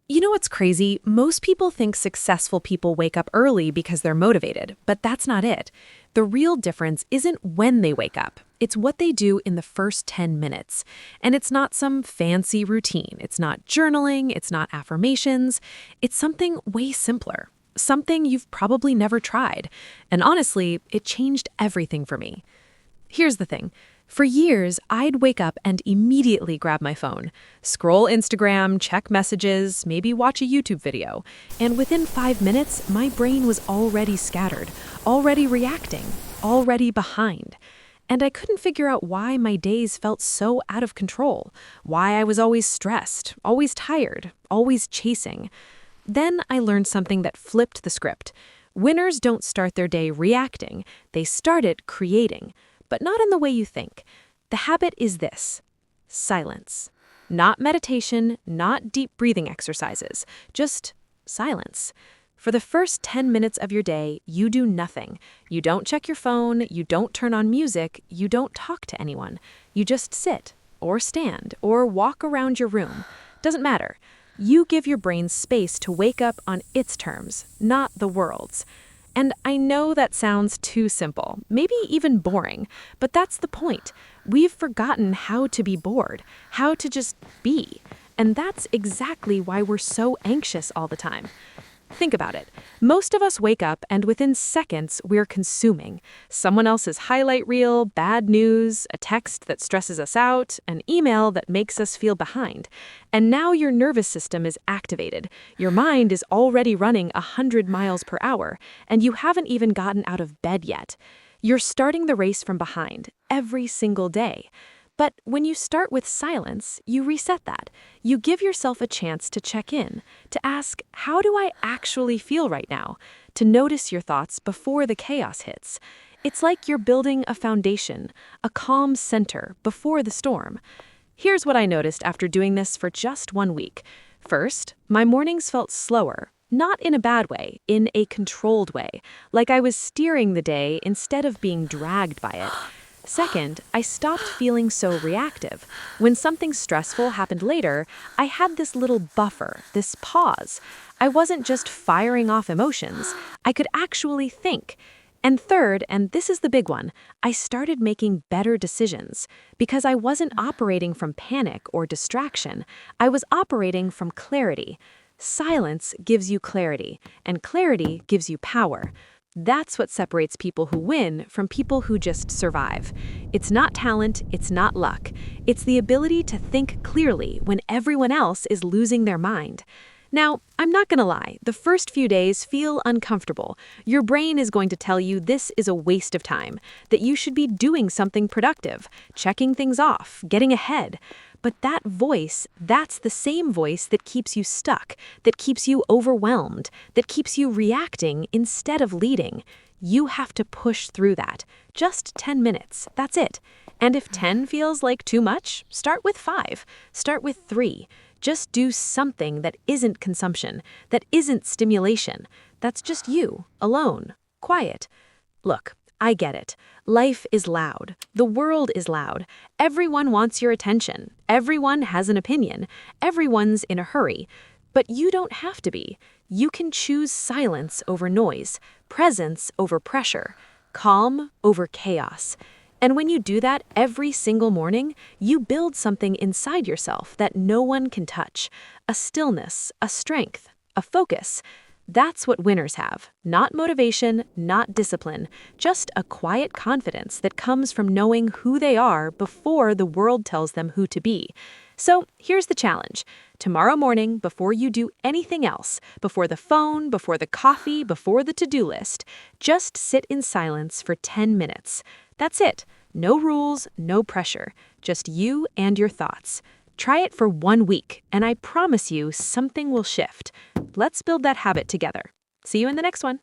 You know what's crazy? Most people think successful people wake up early because they're motivated, but that's not it. The real difference isn't when they wake up. It's what they do in the first 10 minutes. And it's not some fancy routine. It's not journaling. It's not affirmations. It's something way simpler. Something you've probably never tried. And honestly, it changed everything for me. Here's the thing. For years, I'd wake up and immediately grab my phone, scroll Instagram, check messages, maybe watch a YouTube video. And within 5 minutes, my brain was already scattered, already reacting, already behind. And I couldn't figure out why my days felt so out of control, why I was always stressed, always tired, always chasing. Then I learned something that flipped the script. Winners don't start their day reacting, they start it creating. But not in the way you think. The habit is this: silence. Not meditation, not deep breathing exercises, just silence. For the first 10 minutes of your day, you do nothing. You don't check your phone, you don't turn on music, you don't talk to anyone. You just sit, or stand, or walk around your room. Doesn't matter. You give your brain space to wake up on its terms, not the world's. And I know that sounds too simple, maybe even boring, but that's the point. We've forgotten how to be bored, how to just be. And that's exactly why we're so anxious all the time. Think about it. Most of us wake up and within seconds we're consuming. Someone else's highlight reel, bad news, a text that stresses us out, an email that makes us feel behind. And now your nervous system is activated. Your mind is already running 100 miles per hour, and you haven't even gotten out of bed yet. You're starting the race from behind every single day. But when you start with silence, you reset that. You give yourself a chance to check in, to ask, how do I actually feel right now? To notice your thoughts before the chaos hits. It's like you're building a foundation, a calm center before the storm. Here's what I noticed after doing this for just 1 week. First, my mornings felt slower. Not in a bad way, in a controlled way, like I was steering the day instead of being dragged by it. Second, I stopped feeling so reactive. When something stressful happened later, I had this little buffer, this pause. I wasn't just firing off emotions. I could actually think. And third, and this is the big one, I started making better decisions because I wasn't operating from panic or distraction. I was operating from clarity. Silence gives you clarity, and clarity gives you power. That's what separates people who win from people who just survive. It's not talent, it's not luck. It's the ability to think clearly when everyone else is losing their mind. Now, I'm not gonna lie, the first few days feel uncomfortable. Your brain is going to tell you this is a waste of time, that you should be doing something productive, checking things off, getting ahead. But that voice, that's the same voice that keeps you stuck, that keeps you overwhelmed, that keeps you reacting instead of leading. You have to push through that. Just 10 minutes, that's it. And if 10 feels like too much, start with 5. Start with 3. Just do something that isn't consumption, that isn't stimulation. That's just you, alone, quiet. Look, I get it. Life is loud. The world is loud. Everyone wants your attention. Everyone has an opinion. Everyone's in a hurry. But you don't have to be. You can choose silence over noise, presence over pressure, calm over chaos. And when you do that every single morning, you build something inside yourself that no one can touch. A stillness, a strength, a focus. That's what winners have. Not motivation, not discipline, just a quiet confidence that comes from knowing who they are before the world tells them who to be. So here's the challenge. Tomorrow morning, before you do anything else, before the phone, before the coffee, before the to-do list, just sit in silence for 10 minutes. That's it. No rules, no pressure. Just you and your thoughts. Try it for 1 week, and I promise you something will shift. Let's build that habit together. See you in the next one.